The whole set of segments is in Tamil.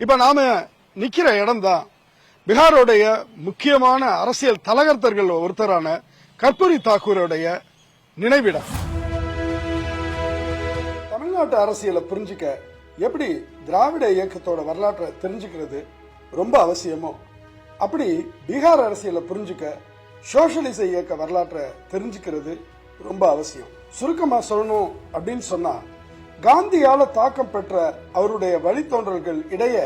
இப்ப நாம நிக்கிற இடம் தான் பீகாரோடைய முக்கியமான அரசியல் தலகர்த்தர்கள் ஒருத்தரான கர்பூரி தாக்கூருடைய நினைவிடம். தமிழ்நாட்டு அரசியலை புரிஞ்சுக்க எப்படி திராவிட இயக்கத்தோட வரலாற்றை தெரிஞ்சுக்கிறது ரொம்ப அவசியமோ, அப்படி பீகார் அரசியலை புரிஞ்சுக்க சோசியலிச இயக்க வரலாற்றை தெரிஞ்சுக்கிறது ரொம்ப அவசியம். சுருக்கமா சொல்லணும் அப்படின்னு சொன்னா, காந்தியால தாக்கம் பெற்ற அவருடைய வழித்தோன்றல்கள் இடையே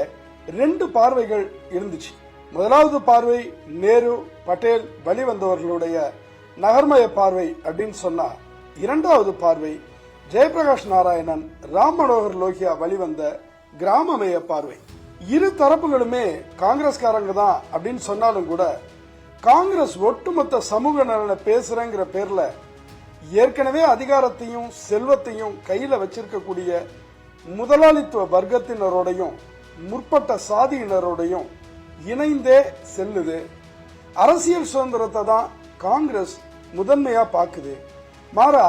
ரெண்டு பார்வைகள் இருந்துச்சு. முதலாவது பார்வை நேரு, பட்டேல் வழிவந்தவர்களுடைய நகர்மய பார்வை அப்படின்னு சொன்னா, இரண்டாவது பார்வை ஜெயபிரகாஷ் நாராயணன், ராம் மனோகர் லோகியா வழிவந்த கிராமமய பார்வை. இரு தரப்புகளுமே காங்கிரஸ்காரங்க தான் அப்படின்னு சொன்னாலும் கூட, காங்கிரஸ் ஒட்டுமொத்த சமூக நலனை பேசுறேங்கிற பேர்ல ஏற்கனவே அதிகாரத்தையும் செல்வத்தையும் கையில வச்சிருக்கக்கூடிய முதலாளித்துவ வர்க்கத்தினரோடையும் முற்பட்ட சாதியினரோடையும் இணைந்தே செல்லுது. அரசியல் சுதந்திரத்தை தான் காங்கிரஸ் முதன்மையா பாக்குது. மாறா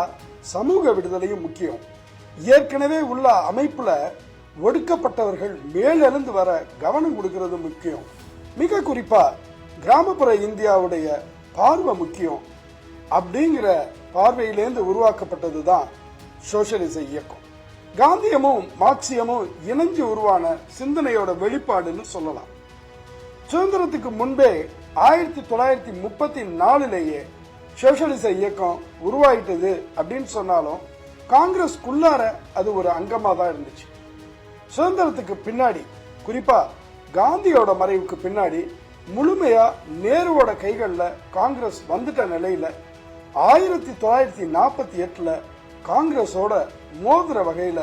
சமூக விடுதலையும் முக்கியம். ஏற்கனவே உள்ள அமைப்புல ஒடுக்கப்பட்டவர்கள் மேலெழுந்து வர கவனம் கொடுக்கிறது முக்கியம். மிக குறிப்பா கிராமப்புற இந்தியாவுடைய பார்வை முக்கியம். அப்படிங்கிற பார்வையிலேருந்து உருவாக்கப்பட்டதுதான் சோசியலிச இயக்கம். காந்தியமும் மார்க்சியமும் இணைஞ்சு உருவான சிந்தனையோட வெளிப்பாடுன்னு சொல்லலாம். சுதந்திரத்துக்கு முன்பே 1934 சோசியலிச இயக்கம் உருவாயிட்டது அப்படின்னு சொன்னாலும், காங்கிரஸ்குள்ளார அது ஒரு அங்கமா தான் இருந்துச்சு. சுதந்திரத்துக்கு பின்னாடி, குறிப்பா காந்தியோட மறைவுக்கு பின்னாடி, முழுமையா நேருவோட கைகள்ல காங்கிரஸ் வந்துட்ட நிலையில 1948 காங்கிரஸோட மோதிர வகையில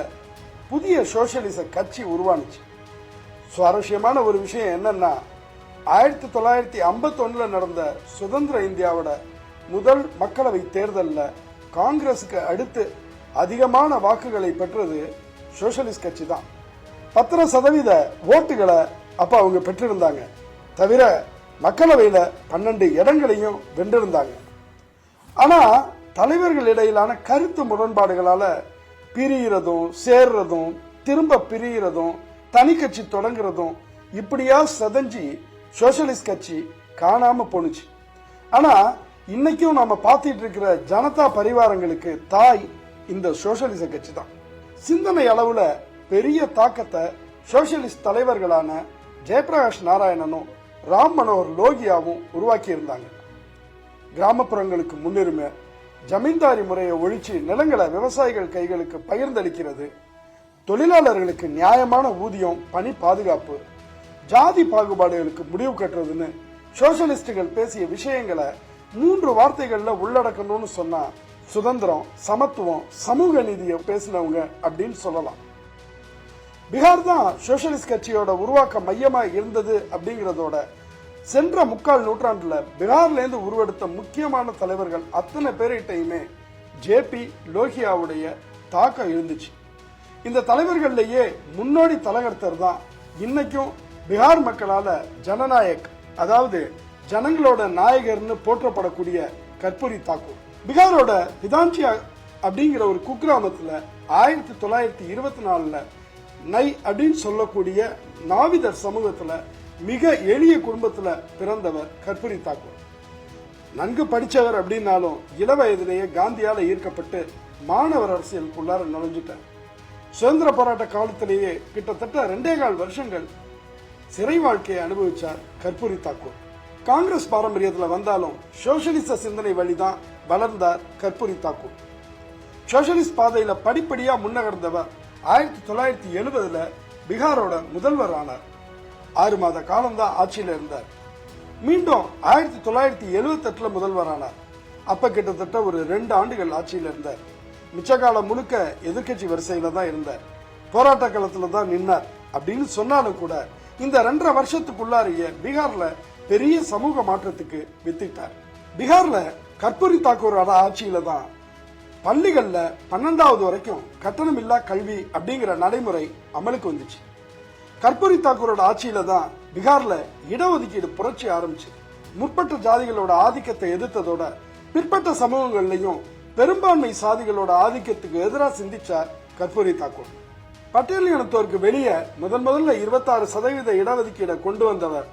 புதிய சோசியலிச கட்சி உருவானுச்சு. சுவாரஸ்யமான ஒரு விஷயம் என்னன்னா, 1951 நடந்த சுதந்திர இந்தியாவோட முதல் மக்களவை தேர்தலில் காங்கிரசுக்கு அடுத்து அதிகமான வாக்குகளை பெற்றது சோசியலிஸ்ட் கட்சி தான். 10% ஓட்டுகளை அப்ப அவங்க பெற்றிருந்தாங்க. தவிர மக்களவையில 12 இடங்களையும் வென்றிருந்தாங்க. ஆனா தலைவர்கள் இடையிலான கருத்து முரண்பாடுகளால பிரிகிறதும் சேர்றதும் திரும்ப பிரிகிறதும் தனி கட்சி தொடங்குறதும் இப்படியா சதஞ்சி சோசியலிஸ்ட் கட்சி காணாம போனுச்சு. ஆனா இன்னைக்கும் நாம பார்த்துட்டு இருக்கிற ஜனதா பரிவாரங்களுக்கு தாய் இந்த சோசியலிச கட்சி தான். சிந்தனை அளவுல பெரிய தாக்கத்தை சோசியலிஸ்ட் தலைவர்களான ஜெயபிரகாஷ் நாராயணனும் ராம் மனோகர் லோகியாவும் உருவாக்கி இருந்தாங்க. கிராமப்புறங்களுக்கு முன்னுரிமை, ஜமீன்தாரி முறையை ஒழிச்சு நிலங்களை விவசாயிகள் கைகளுக்கு பகிர்ந்தளிக்கிறது, தொழிலாளர்களுக்கு நியாயமான ஊதியம், பணி பாதுகாப்பு, ஜாதி பாகுபாடுகளுக்கு முடிவு கட்டுறதுன்னு சோசியலிஸ்டுகள் பேசிய விஷயங்களை 3 வார்த்தைகள்ல உள்ளடக்கணும்னு சொன்னா, சுதந்திரம், சமத்துவம், சமூக நீதியை பேசினவங்க அப்படின்னு சொல்லலாம். பீகார் தான் சோசியலிஸ்ட் கட்சியோட உருவாக்க மையமா இருந்தது அப்படிங்கறதோட, சென்ற 3/4 நூற்றாண்டுல பீகார்ல இருந்து உருவெடுத்த முக்கியமான தலைவர்கள் அத்தனை பேர்கிட்டையுமே ஜேபி லோகியாவுடைய தாக்கம் இருந்துச்சு. இந்த தலைவர்கள்லயே முன்னோடி தலகர்த்தர் தான் இன்னைக்கும் பீகார் மக்களால ஜனநாயக், அதாவது ஜனங்களோட நாயகர்னு போற்றப்படக்கூடிய கர்பூரி தாக்கூர். பீகாரோட பிதான்சியா அப்படிங்கிற ஒரு குக்கிராமத்துல 1924 நை அப்படின்னு சொல்லக்கூடிய நாவிதர் சமூகத்துல மிக எளிய குடும்பத்துல பிறந்தவர் கர்பூரி தாக்கூர். நன்கு படிச்சவர் அப்படின்னாலும் இளவயதிலேயே காந்தியால ஈர்க்கப்பட்டு மாணவர் அரசியலுக்குள்ளார நுழைஞ்சிட்டார். சுதந்திர போராட்ட காலத்திலேயே கிட்டத்தட்ட 2.25 வருஷங்கள் சிறை வாழ்க்கையை அனுபவிச்சார் கர்பூரி தாக்கூர். காங்கிரஸ் பாரம்பரியத்தில் வந்தாலும் சோசியலிச சிந்தனை வழிதான் வளர்ந்தார் கர்பூரி தாக்கூர். சோசியலிஸ்ட் பாதையில படிப்படியா முன்னகர்ந்தவர் 1970 பீகாரோட முதல்வர் ஆனார். 6 மாத காலம்தான் ஆட்சியில இருந்தார். மீண்டும் 1978 முதல்வர் ஆனார். அப்ப கிட்டத்தட்ட ஒரு 2 ஆண்டுகள் ஆட்சியில இருந்தார். மிச்ச காலம் முழுக்க எதிர்கட்சி வரிசையில தான் இருந்தார். போராட்ட காலத்துல தான் நின்னார். அப்படின்னு சொன்னாலும் கூட இந்த 2.5 வருஷத்துக்குள்ளாரிய பீகார்ல பெரிய சமூக மாற்றத்துக்கு வித்திட்டார். பீகார்ல கர்பூரி தாக்கூரோட ஆட்சியில தான் பள்ளிகள்ல 12வது வரைக்கும் கட்டணமில்லா கல்வி அப்படிங்கிற நடைமுறை அமலுக்கு வந்துச்சு. கர்பூரி தாக்கூரோட ஆட்சியில தான் பீகார்ல இடஒதுக்கீடு புரட்சி ஆரம்பிச்சு. முற்பட்ட ஜாதிகளோட ஆதிக்கத்தை எதிர்த்ததோட பிற்பட்ட சமூகங்கள்லயும் பெரும்பான்மை சாதிகளோட ஆதிக்கத்துக்கு எதிராக சிந்திச்சார் கர்பூரி தாக்கூர். பட்டியல் இனத்தோருக்கு வெளியே முதல்ல 26% இடஒதுக்கீடை கொண்டு வந்தவர்.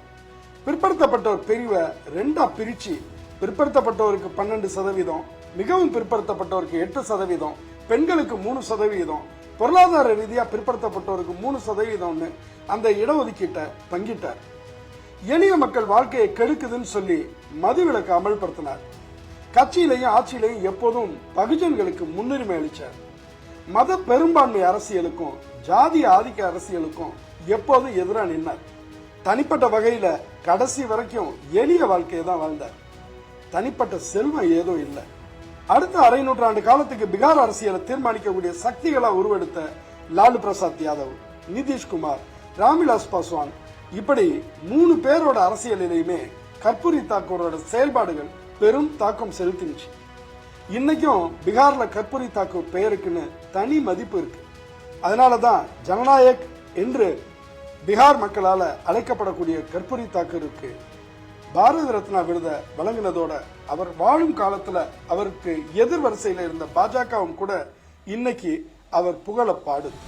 பிற்படுத்தப்பட்டோர் பிரிவை 2ஆ பிரிச்சு பிற்படுத்தப்பட்டோருக்கு 12%, மிகவும் பிற்படுத்தப்பட்டோருக்கு 8%, பெண்களுக்கு 3%, பொருளாதார ரீதியா பிற்படுத்தப்பட்டோருக்கு 3% அந்த இடஒதுக்கீட்டை பங்கிட்டார். எளிய மக்கள் வாழ்க்கையை கெடுக்குதுன்னு சொல்லி மதுவிலக்கு அமல்படுத்தினார். கட்சியிலையும் ஆட்சியிலையும் எப்போதும் பகுஜன்களுக்கு முன்னுரிமை அளிச்சார். மத பெரும்பான்மை அரசியலுக்கும் ஜாதி ஆதிக்க அரசியலுக்கும் எப்போதும் எதிராக நின்னார். தனிப்பட்ட வகையில கடைசி வரைக்கும் எளிய வாழ்க்கையை தான் வாழ்ந்தார். தனிப்பட்ட செல்வம் ஏதோ இல்லை. அடுத்த அரை நூற்றாண்டு காலத்துக்கு பீகார் அரசியலை தீர்மானிக்கக்கூடிய சக்திகளா உருவெடுத்த லாலு பிரசாத் யாதவ், நிதிஷ்குமார், ராம்விலாஸ் பாஸ்வான், இப்படி 3 பேரோட அரசியலிலையுமே கர்பூரி தாக்கூரோட செயல்பாடுகள் பெரும் தாக்கம் செலுத்தினுச்சு. இன்னைக்கும் பீகார்ல கர்பூரி தாக்கூர் பெயருக்குன்னு தனி மதிப்பு இருக்கு. அதனாலதான் ஜனநாயக் என்று பீகார் மக்களால அழைக்கப்படக்கூடிய கர்பூரி தாக்கூருக்கு பாரத ரத்னா விருதை வழங்கினதோட அவர் வாழும் காலத்துல அவருக்கு எதிர் வரிசையில இருந்த பாஜகவும் கூட இன்னைக்கு அவர் புகழ பாடுது.